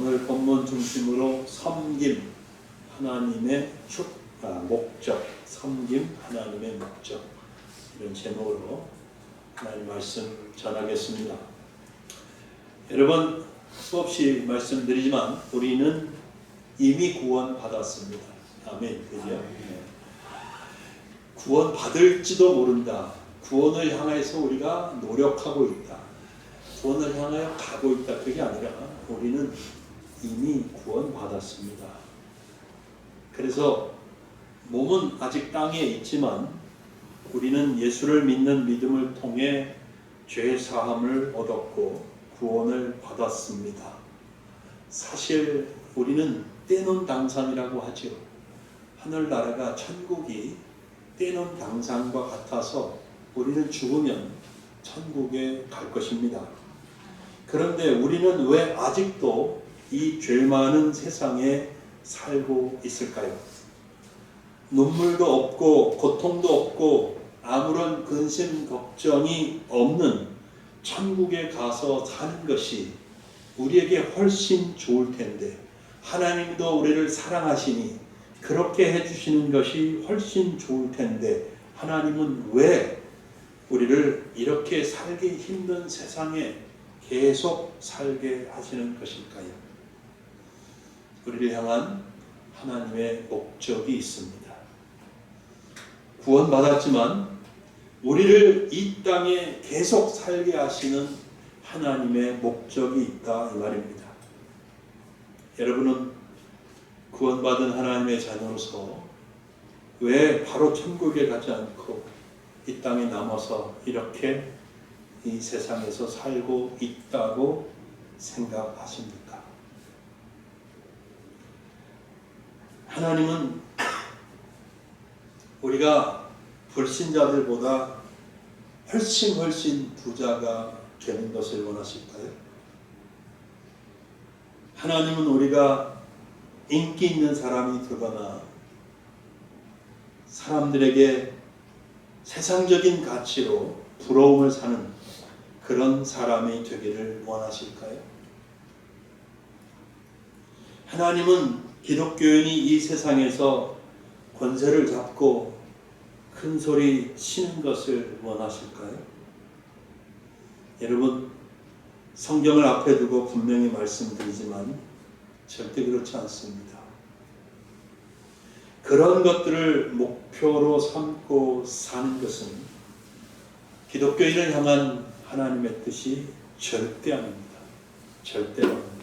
오늘 본문 중심으로 섬김 하나님의 목적, 섬김 하나님의 목적, 이런 제목으로 하나님 말씀 전하겠습니다. 여러분, 수없이 말씀드리지만 우리는 이미 구원받았습니다. 아멘. 그죠? 네. 구원 받을지도 모른다. 구원을 향해서 우리가 노력하고 있다. 구원을 향하여 가고 있다. 그게 아니라 우리는 이미 구원받았습니다. 그래서 몸은 아직 땅에 있지만 우리는 예수를 믿는 믿음을 통해 죄 사함을 얻었고 구원을 받았습니다. 사실 우리는 떼놓은 당상이라고 하죠. 하늘나라가 천국이 떼놓은 당상과 같아서 우리는 죽으면 천국에 갈 것입니다. 그런데 우리는 왜 아직도 이 죄 많은 세상에 살고 있을까요? 눈물도 없고 고통도 없고 아무런 근심 걱정이 없는 천국에 가서 사는 것이 우리에게 훨씬 좋을 텐데, 하나님도 우리를 사랑하시니 그렇게 해주시는 것이 훨씬 좋을 텐데, 하나님은 왜 우리를 이렇게 살기 힘든 세상에 계속 살게 하시는 것일까요? 우리를 향한 하나님의 목적이 있습니다. 구원받았지만 우리를 이 땅에 계속 살게 하시는 하나님의 목적이 있다, 이 말입니다. 여러분은 구원받은 하나님의 자녀로서 왜 바로 천국에 가지 않고 이 땅에 남아서 이렇게 이 세상에서 살고 있다고 생각하십니까? 하나님은 우리가 불신자들보다 훨씬 부자가 되는 것을 원하실까요? 하나님은 우리가 인기 있는 사람이 되거나 사람들에게 세상적인 가치로 부러움을 사는 그런 사람이 되기를 원하실까요? 하나님은 기독교인이 이 세상에서 권세를 잡고 큰 소리 치는 것을 원하실까요? 여러분, 성경을 앞에 두고 분명히 말씀드리지만 절대 그렇지 않습니다. 그런 것들을 목표로 삼고 사는 것은 기독교인을 향한 하나님의 뜻이 절대 아닙니다. 절대로 아닙니다.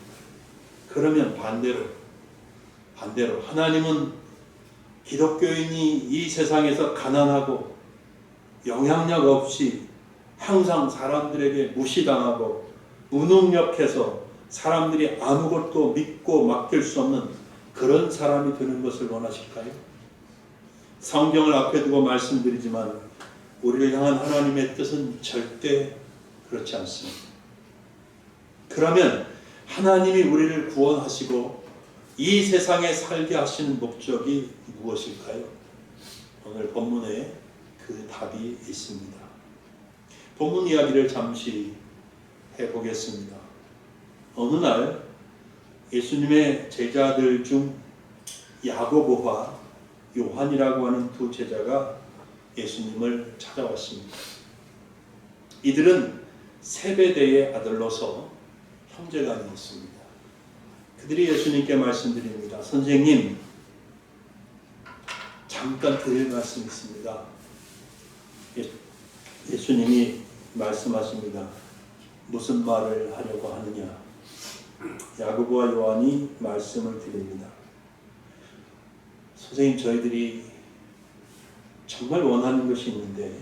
그러면 반대로 하나님은 기독교인이 이 세상에서 가난하고 영향력 없이 항상 사람들에게 무시당하고 무능력해서 사람들이 아무것도 믿고 맡길 수 없는 그런 사람이 되는 것을 원하실까요? 성경을 앞에 두고 말씀드리지만 우리를 향한 하나님의 뜻은 절대 그렇지 않습니다. 그러면 하나님이 우리를 구원하시고 이 세상에 살게 하시는 목적이 무엇일까요? 오늘 본문에 그 답이 있습니다. 본문 이야기를 잠시 해보겠습니다. 어느 날 예수님의 제자들 중 야고보와 요한이라고 하는 두 제자가 예수님을 찾아왔습니다. 이들은 세베대의 아들로서 형제간이었습니다. 그들이 예수님께 말씀드립니다. 선생님, 잠깐 드릴 말씀이 있습니다. 예수님이 말씀하십니다. 무슨 말을 하려고 하느냐? 야고보와 요한이 말씀을 드립니다. 선생님, 저희들이 정말 원하는 것이 있는데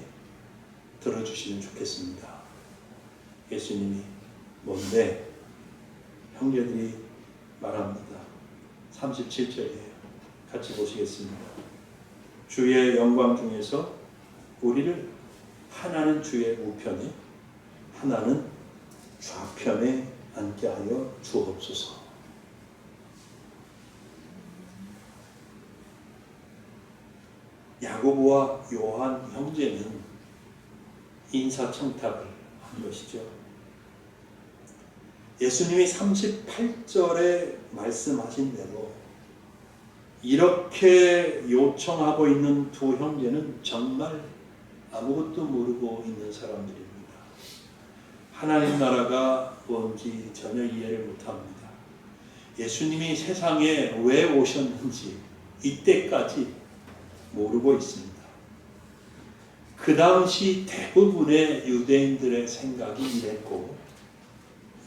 들어주시면 좋겠습니다. 예수님이 뭔데? 형제들이 말합니다. 37절이에요. 같이 보시겠습니다. 주의 영광 중에서 우리를 하나는 주의 우편에 하나는 좌편에 앉게 하여 주옵소서. 야고보와 요한 형제는 인사청탁을 한 것이죠. 예수님이 38절에 말씀하신 대로 이렇게 요청하고 있는 두 형제는 정말 아무것도 모르고 있는 사람들입니다. 하나님 나라가 뭔지 전혀 이해를 못합니다. 예수님이 세상에 왜 오셨는지 이때까지 모르고 있습니다. 그 당시 대부분의 유대인들의 생각이 이랬고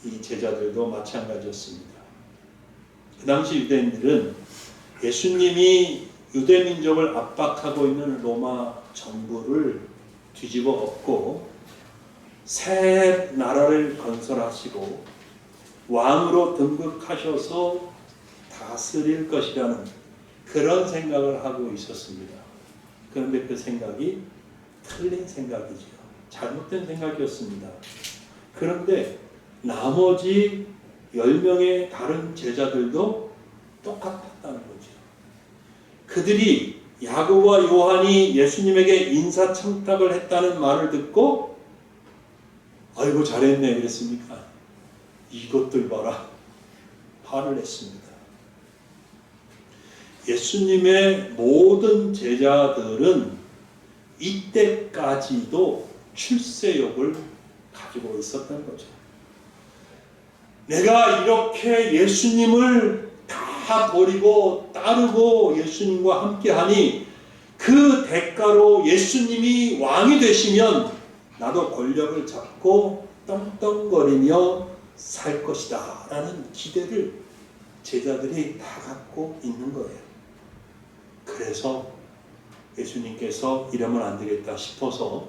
이 제자들도 마찬가지였습니다. 그 당시 유대인들은 예수님이 유대민족을 압박하고 있는 로마 정부를 뒤집어 엎고 새 나라를 건설하시고 왕으로 등극하셔서 다스릴 것이라는 그런 생각을 하고 있었습니다. 그런데 그 생각이 틀린 생각이죠. 잘못된 생각이었습니다. 그런데 나머지 10명의 다른 제자들도 똑같았다는 거죠. 그들이 야고보와 요한이 예수님에게 인사청탁을 했다는 말을 듣고 아이고 잘했네 그랬습니까? 이것들 봐라. 화를 냈습니다. 예수님의 모든 제자들은 이때까지도 출세욕을 가지고 있었던 거죠. 내가 이렇게 예수님을 다 버리고 따르고 예수님과 함께하니 그 대가로 예수님이 왕이 되시면 나도 권력을 잡고 떵떵거리며 살 것이다 라는 기대를 제자들이 다 갖고 있는 거예요. 그래서 예수님께서 이러면 안 되겠다 싶어서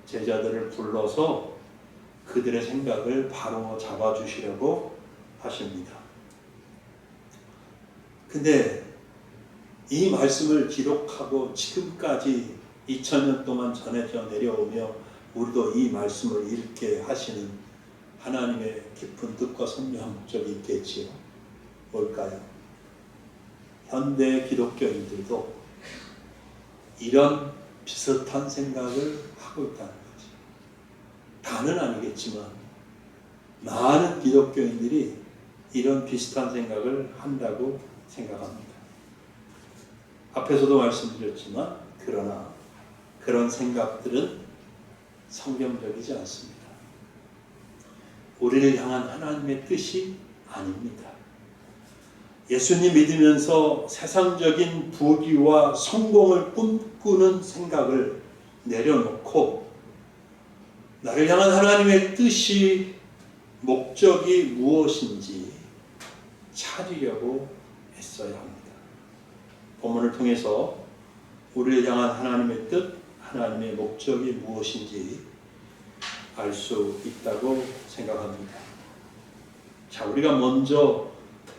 제자들을 불러서 그들의 생각을 바로 잡아주시려고 하십니다. 근데 이 말씀을 기록하고 지금까지 2000년 동안 전해져 내려오며 우리도 이 말씀을 읽게 하시는 하나님의 깊은 뜻과 선명한 목적이 있겠지요. 뭘까요? 현대 기독교인들도 이런 비슷한 생각을 하고 있다는 거지. 다는 아니겠지만 많은 기독교인들이 이런 비슷한 생각을 한다고 생각합니다. 앞에서도 말씀드렸지만 그러나 그런 생각들은 성경적이지 않습니다. 우리를 향한 하나님의 뜻이 아닙니다. 예수님 믿으면서 세상적인 부귀와 성공을 꿈꾸는 생각을 내려놓고 나를 향한 하나님의 뜻이 목적이 무엇인지 찾으려고 애써야 합니다. 본문을 통해서 우리를 향한 하나님의 뜻, 하나님의 목적이 무엇인지 알 수 있다고 생각합니다. 자, 우리가 먼저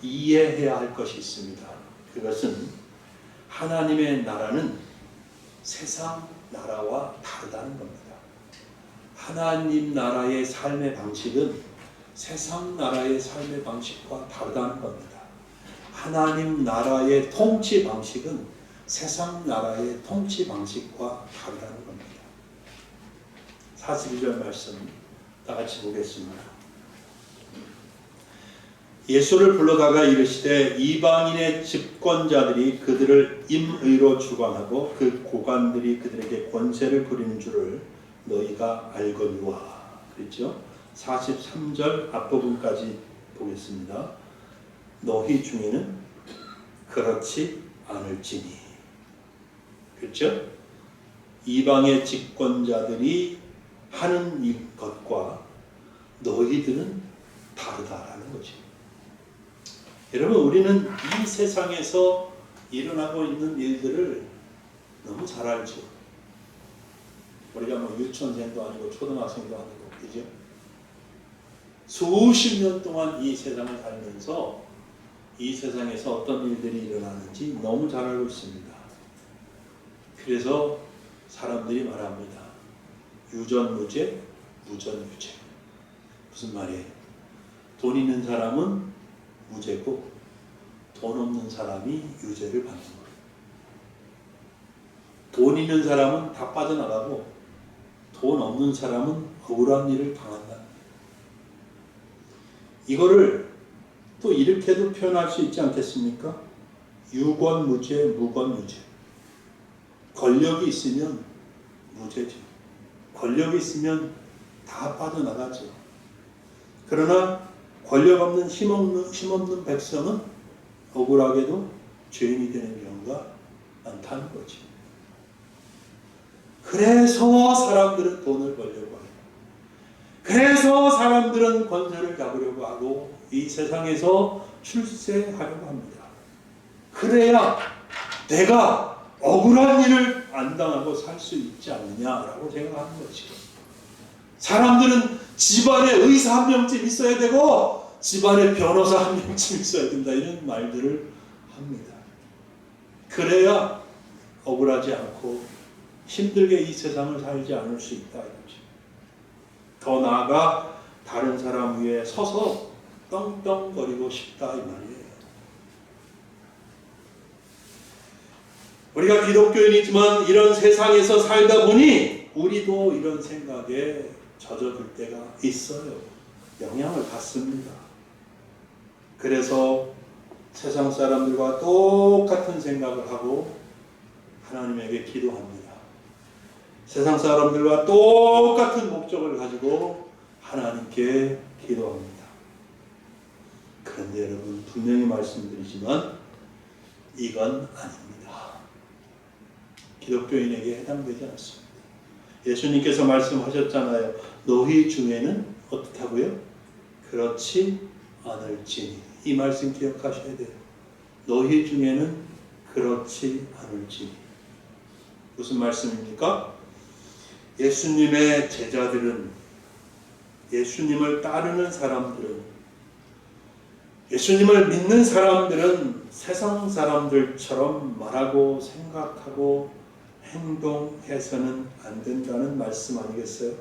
이해해야 할 것이 있습니다. 그것은 하나님의 나라는 세상 나라와 다르다는 겁니다. 하나님 나라의 삶의 방식은 세상 나라의 삶의 방식과 다르다는 겁니다. 하나님 나라의 통치 방식은 세상 나라의 통치 방식과 다르다는 겁니다. 42절 말씀 다 같이 보겠습니다. 예수를 불러다가 이르시되 이방인의 집권자들이 그들을 임의로 주관하고 그 고관들이 그들에게 권세를 부리는 줄을 너희가 알거니와. 그랬죠? 43절 앞부분까지 보겠습니다. 너희 중에는 그렇지 않을지니. 그렇죠? 이방의 집권자들이 하는 것과 너희들은 다르다라는 거죠. 여러분, 우리는 이 세상에서 일어나고 있는 일들을 너무 잘 알죠. 우리가 뭐 유치원생도 아니고 초등학생도 아니고, 그죠? 수십 년 동안 이 세상을 살면서 이 세상에서 어떤 일들이 일어나는지 너무 잘 알고 있습니다. 그래서 사람들이 말합니다. 유전무죄, 무전유죄. 무슨 말이에요? 돈 있는 사람은 무죄고 돈 없는 사람이 유죄를 받는 거예요. 돈 있는 사람은 다 빠져나가고 돈 없는 사람은 억울한 일을 당한다. 이거를 또 이렇게도 표현할 수 있지 않겠습니까? 유권무죄, 무권무죄. 권력이 있으면 무죄죠. 권력이 있으면 다 빠져나가죠. 그러나 권력 없는 힘없는 백성은 억울하게도 죄인이 되는 경우가 많다는 거죠. 그래서 사람들은 돈을 벌려고 해요. 그래서 사람들은 권세를 잡으려고 하고 이 세상에서 출세하려고 합니다. 그래야 내가 억울한 일을 안 당하고 살 수 있지 않느냐라고 생각하는 거죠. 사람들은 집안에 의사 한 명쯤 있어야 되고 집안에 변호사 한 명쯤 있어야 된다, 이런 말들을 합니다. 그래야 억울하지 않고 힘들게 이 세상을 살지 않을 수 있다 이거죠. 더 나아가 다른 사람 위에 서서 떵떵거리고 싶다 이 말이에요. 우리가 기독교인이지만 이런 세상에서 살다 보니 우리도 이런 생각에 젖어들 때가 있어요. 영향을 받습니다. 그래서 세상 사람들과 똑같은 생각을 하고 하나님에게 기도합니다. 세상 사람들과 똑같은 목적을 가지고 하나님께 기도합니다. 그런데 여러분, 분명히 말씀드리지만 이건 아닙니다. 기독교인에게 해당되지 않습니다. 예수님께서 말씀하셨잖아요. 너희 중에는 어떻다고요? 그렇지 않을지니. 이 말씀 기억하셔야 돼요. 너희 중에는 그렇지 않을지니. 무슨 말씀입니까? 예수님의 제자들은, 예수님을 따르는 사람들은, 예수님을 믿는 사람들은 세상 사람들처럼 말하고 생각하고 행동해서는 안 된다는 말씀 아니겠어요?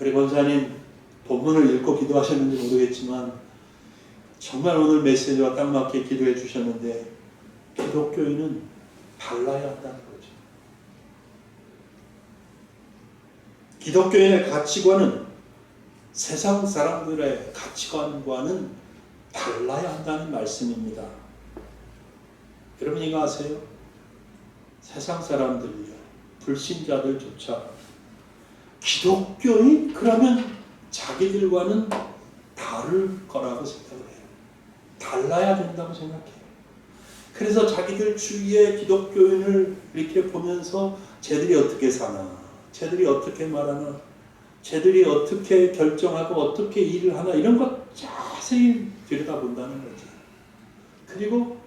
우리 권사님 본문을 읽고 기도하셨는지 모르겠지만 정말 오늘 메시지와 딱 맞게 기도해 주셨는데, 기독교인은 달라야 한다는 거죠. 기독교인의 가치관은 세상 사람들의 가치관과는 달라야 한다는 말씀입니다. 여러분 이거 아세요? 세상 사람들이요, 불신자들조차 기독교인? 그러면 자기들과는 다를 거라고 생각을 해요. 달라야 된다고 생각해요. 그래서 자기들 주위의 기독교인을 이렇게 보면서 쟤들이 어떻게 사나, 쟤들이 어떻게 말하나, 쟤들이 어떻게 결정하고 어떻게 일을 하나, 이런 것 자세히 들여다본다는 거죠. 그리고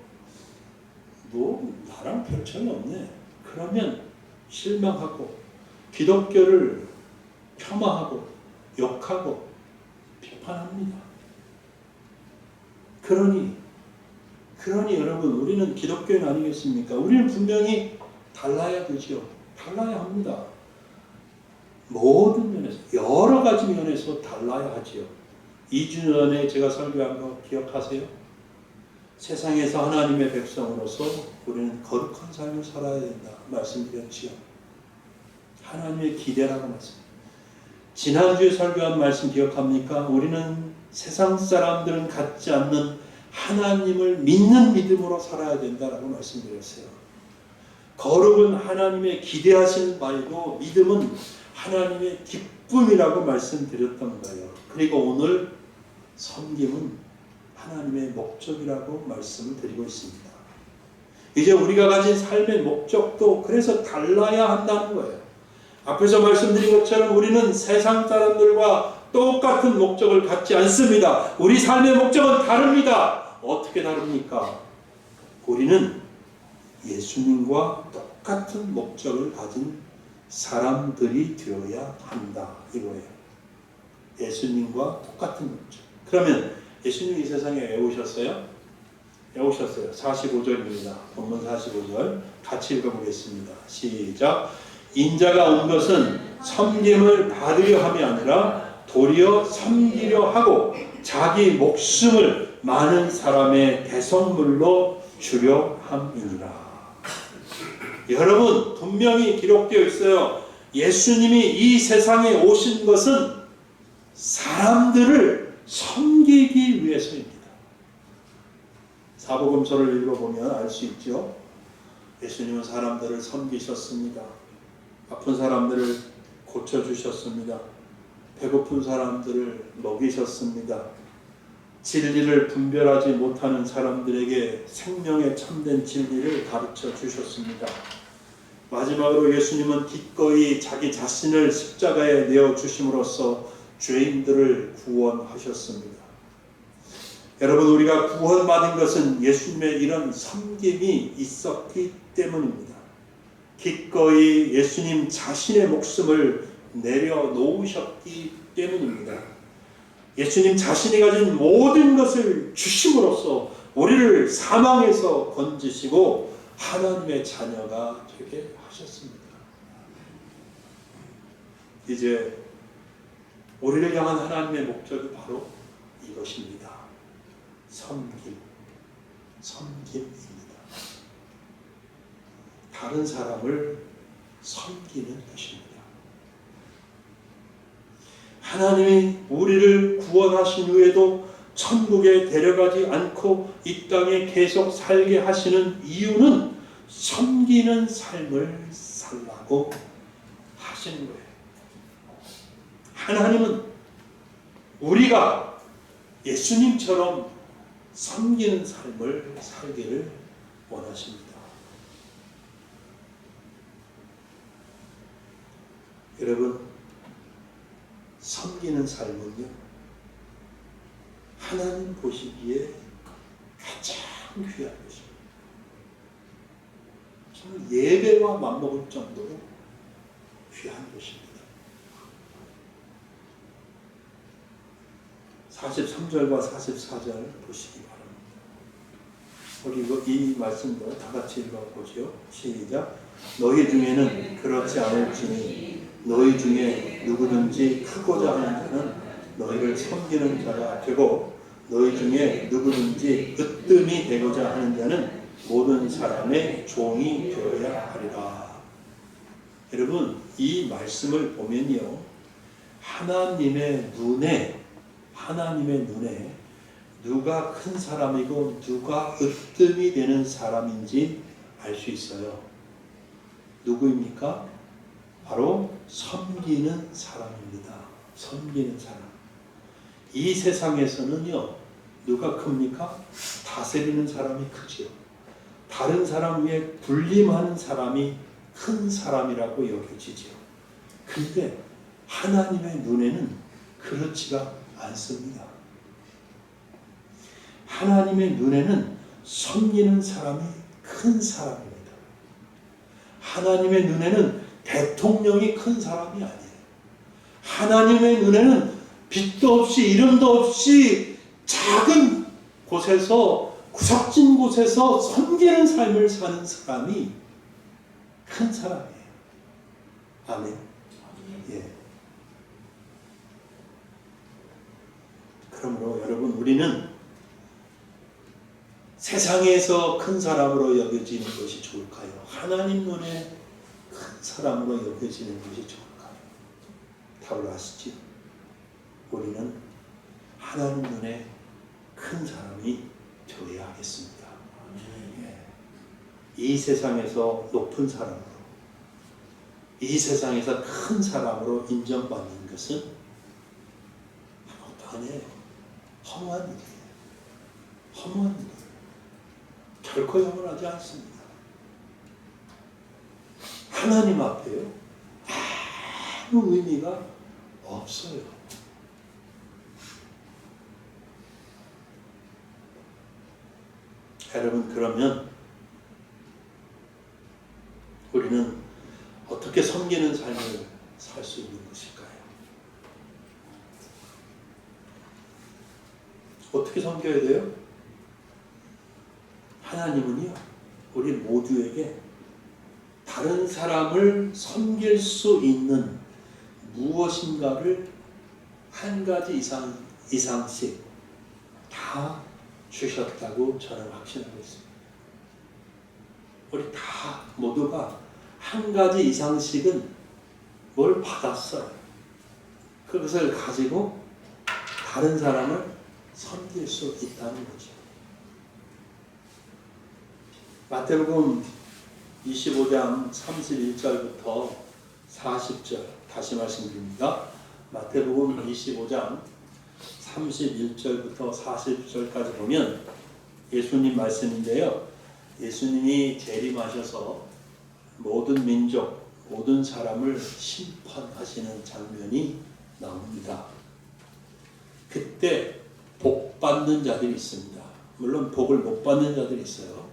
뭐 나랑 별 차이 없네, 그러면 실망하고 기독교를 폄하하고 욕하고 비판합니다. 그러니 여러분, 우리는 기독교인 아니겠습니까? 우리는 분명히 달라야 되죠. 달라야 합니다. 모든 면에서, 여러 가지 면에서 달라야 하지요. 2주 전에 제가 설교한 거 기억하세요? 세상에서 하나님의 백성으로서 우리는 거룩한 삶을 살아야 된다 말씀드렸지요. 하나님의 기대라고 말씀. 지난주에 설교한 말씀 기억합니까? 우리는 세상 사람들은 갖지 않는 하나님을 믿는 믿음으로 살아야 된다라고 말씀드렸어요. 거룩은 하나님의 기대하신 바이고 믿음은 하나님의 기쁨이라고 말씀드렸던 거예요. 그리고 오늘 섬김은 하나님의 목적이라고 말씀을 드리고 있습니다. 이제 우리가 가진 삶의 목적도 그래서 달라야 한다는 거예요. 앞에서 말씀드린 것처럼 우리는 세상 사람들과 똑같은 목적을 갖지 않습니다. 우리 삶의 목적은 다릅니다. 어떻게 다릅니까? 우리는 예수님과 똑같은 목적을 가진 사람들이 되어야 한다 이거예요. 예수님과 똑같은 목적. 그러면 예수님이 이 세상에 왜 오셨어요? 왜 오셨어요? 45절입니다. 본문 45절 같이 읽어보겠습니다. 시작. 인자가 온 것은 섬김을 받으려 함이 아니라 도리어 섬기려 하고 자기 목숨을 많은 사람의 대성물로 주려 함이니라. 여러분, 분명히 기록되어 있어요. 예수님이 이 세상에 오신 것은 사람들을 섬기기 위해서입니다. 사복음서를 읽어보면 알 수 있죠. 예수님은 사람들을 섬기셨습니다. 아픈 사람들을 고쳐주셨습니다. 배고픈 사람들을 먹이셨습니다. 진리를 분별하지 못하는 사람들에게 생명의 참된 진리를 가르쳐 주셨습니다. 마지막으로 예수님은 기꺼이 자기 자신을 십자가에 내어주심으로써 죄인들을 구원하셨습니다. 여러분, 우리가 구원받은 것은 예수님의 이런 섬김이 있었기 때문입니다. 기꺼이 예수님 자신의 목숨을 내려놓으셨기 때문입니다. 예수님 자신이 가진 모든 것을 주심으로써 우리를 사망에서 건지시고 하나님의 자녀가 되게 하셨습니다. 이제 우리를 향한 하나님의 목적이 바로 이것입니다. 섬김입니다. 다른 사람을 섬기는 것입니다. 하나님이 우리를 구원하신 후에도 천국에 데려가지 않고 이 땅에 계속 살게 하시는 이유는 섬기는 삶을 살라고 하시는 거예요. 하나님은 우리가 예수님처럼 섬기는 삶을 살기를 원하십니다. 여러분, 섬기는 삶은요, 하나님 보시기에 가장 귀한 것입니다. 정말 예배와 맞먹을 정도로 귀한 것입니다. 43절과 44절 보시기 바랍니다. 우리 이 말씀도 다 같이 읽어보죠. 시작. 너희 중에는 그렇지 않을지니 너희 중에 누구든지 크고자 하는 자는 너희를 섬기는 자가 되고 너희 중에 누구든지 으뜸이 되고자 하는 자는 모든 사람의 종이 되어야 하리라. 여러분, 이 말씀을 보면요, 하나님의 눈에 누가 큰 사람이고 누가 으뜸이 되는 사람인지 알 수 있어요. 누구입니까? 바로 섬기는 사람입니다. 섬기는 사람. 이 세상에서는요, 누가 큽니까? 다스리는 사람이 크지요. 다른 사람 위에 군림하는 사람이 큰 사람이라고 여겨지지요. 근데 하나님의 눈에는 그렇지가 않습니다. 하나님의 눈에는 섬기는 사람이 큰 사람입니다. 하나님의 눈에는 대통령이 큰 사람이 아니에요. 하나님의 눈에는 빛도 없이 이름도 없이 작은 곳에서, 구석진 곳에서 섬기는 삶을 사는 사람이 큰 사람이에요. 아멘. 예. 그러므로 여러분, 우리는 세상에서 큰 사람으로 여겨지는 것이 좋을까요? 하나님 눈에 큰 사람으로 여겨지는 것이 좋을까요? 답을 아시죠? 우리는 하나님 눈에 큰 사람이 되어야 하겠습니다. 이 세상에서 높은 사람으로, 이 세상에서 큰 사람으로 인정받는 것은 아무것도 아니에요. 허무한 일이에요. 허무한 일이에요. 결코 영원하지 않습니다. 하나님 앞에요, 아무 의미가 없어요. 여러분, 그러면 우리는 어떻게 섬기는 삶을 살 수 있는 것일까요? 어떻게 섬겨야 돼요? 하나님은요, 우리 모두에게 다른 사람을 섬길 수 있는 무엇인가를 한 가지 이상씩 다 주셨다고 저는 확신하고 있습니다. 우리 다 모두가 한 가지 이상씩은 뭘 받았어요. 그것을 가지고 다른 사람을 섬길 수 있다는 거죠. 마태복음 25장 31절부터 40절 다시 말씀드립니다. 마태복음 25장 31절부터 40절까지 보면 예수님 말씀인데요. 예수님이 재림하셔서 모든 민족, 모든 사람을 심판하시는 장면이 나옵니다. 그때 복 받는 자들이 있습니다. 물론 복을 못 받는 자들이 있어요.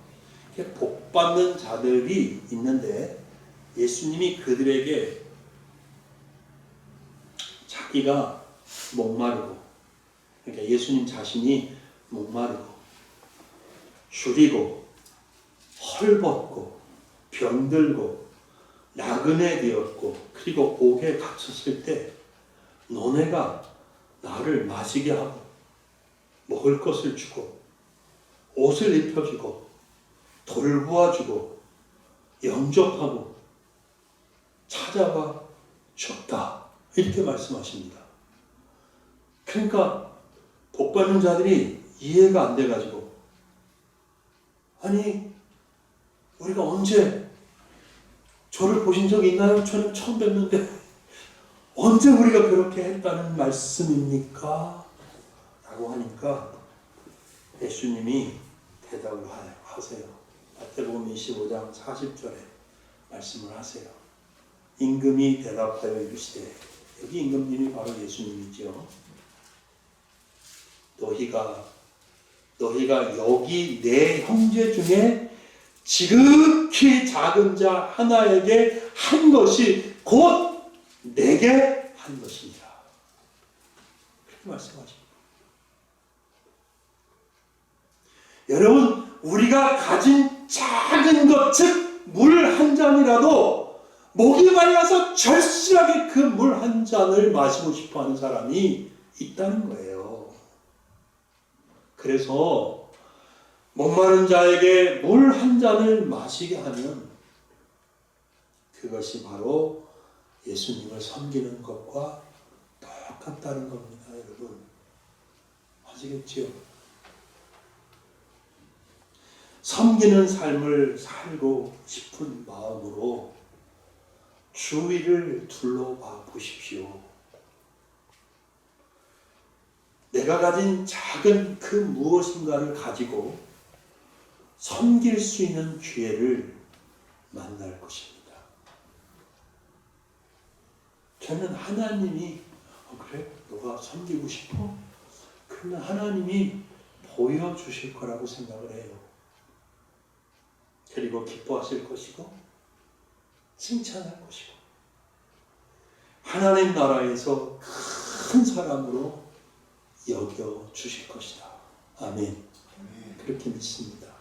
복 받는 자들이 있는데 예수님이 그들에게 자기가 목마르고, 그러니까 예수님 자신이 목마르고 줄이고 헐벗고 병들고 나그네 되었고 그리고 옥에 갇혔을 때 너네가 나를 마시게 하고 먹을 것을 주고 옷을 입혀주고 돌보아주고 영접하고 찾아와 줬다, 이렇게 말씀하십니다. 그러니까 복받는 자들이 이해가 안 돼가지고, 아니 우리가 언제 저를 보신 적이 있나요? 저는 처음 뵙는데 언제 우리가 그렇게 했다는 말씀입니까? 라고 하니까 예수님이 대답을 하세요. 마태복음 25장 40절에 말씀을 하세요. 임금이 대답하여 이르시되, 여기 임금님이 바로 예수님이죠. 너희가 여기 내 형제 중에 지극히 작은 자 하나에게 한 것이 곧 내게 한 것이니라. 그렇게 말씀하십니다. 여러분, 우리가 가진 작은 것, 즉 물 한 잔이라도 목이 말라서 절실하게 그 물 한 잔을 마시고 싶어하는 사람이 있다는 거예요. 그래서 목마른 자에게 물 한 잔을 마시게 하면 그것이 바로 예수님을 섬기는 것과 똑같다는 겁니다. 여러분, 아시겠지요? 섬기는 삶을 살고 싶은 마음으로 주위를 둘러봐 보십시오. 내가 가진 작은 그 무엇인가를 가지고 섬길 수 있는 기회를 만날 것입니다. 저는 하나님이 그래? 너가 섬기고 싶어? 그러면 하나님이 보여주실 거라고 생각을 해요. 그리고 기뻐하실 것이고 칭찬할 것이고 하나님 나라에서 큰 사람으로 여겨주실 것이다. 아멘. 그렇게 믿습니다.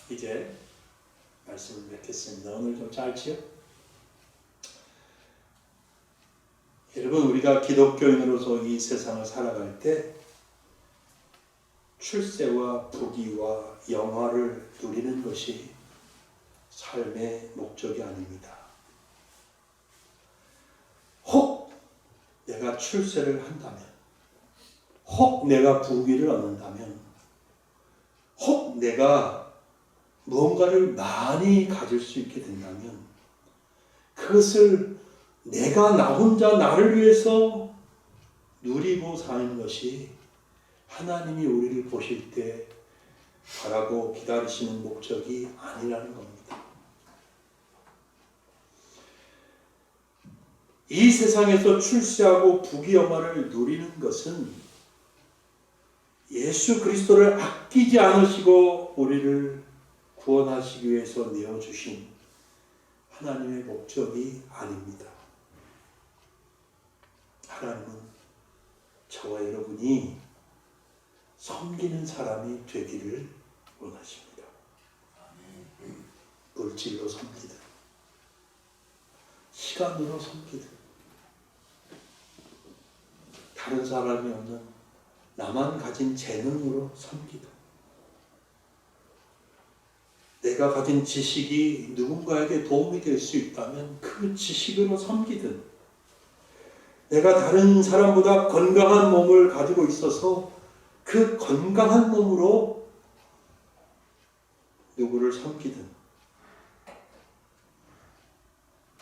이제 말씀을 맺겠습니다. 오늘 좀 짧지요? 여러분, 우리가 기독교인으로서 이 세상을 살아갈 때 출세와 부귀와 영화를 누리는 것이 삶의 목적이 아닙니다. 혹 내가 출세를 한다면, 혹 내가 부귀를 얻는다면, 혹 내가 무언가를 많이 가질 수 있게 된다면 그것을 내가 나 혼자 나를 위해서 누리고 사는 것이 하나님이 우리를 보실 때 바라고 기다리시는 목적이 아니라는 겁니다. 이 세상에서 출세하고 부귀영화를 누리는 것은 예수 그리스도를 아끼지 않으시고 우리를 구원하시기 위해서 내어주신 하나님의 목적이 아닙니다. 하나님은 저와 여러분이 섬기는 사람이 되기를 원하십니다. 물질로 섬기든 시간으로 섬기든 다른 사람이 없는 나만 가진 재능으로 섬기든 내가 가진 지식이 누군가에게 도움이 될 수 있다면 그 지식으로 섬기든 내가 다른 사람보다 건강한 몸을 가지고 있어서 그 건강한 몸으로 누구를 섬기든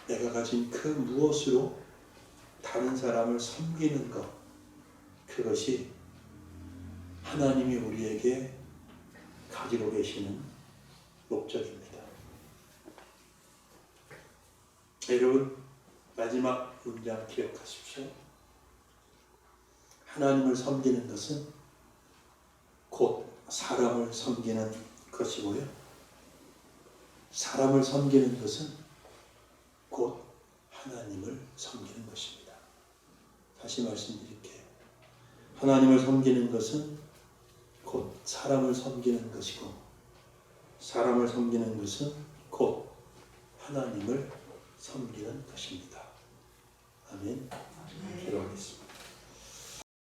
내가 가진 그 무엇으로 다른 사람을 섬기는 것, 그것이 하나님이 우리에게 가지고 계시는 목적입니다. 여러분, 마지막 문장 기억하십시오. 하나님을 섬기는 것은 곧 사람을 섬기는 것이고요. 사람을 섬기는 것은 곧 하나님을 섬기는 것입니다. 다시 말씀드릴게요. 하나님을 섬기는 것은 곧 사람을 섬기는 것이고, 사람을 섬기는 것은 곧 하나님을 섬기는 것입니다. 아멘. 기도하겠습니다.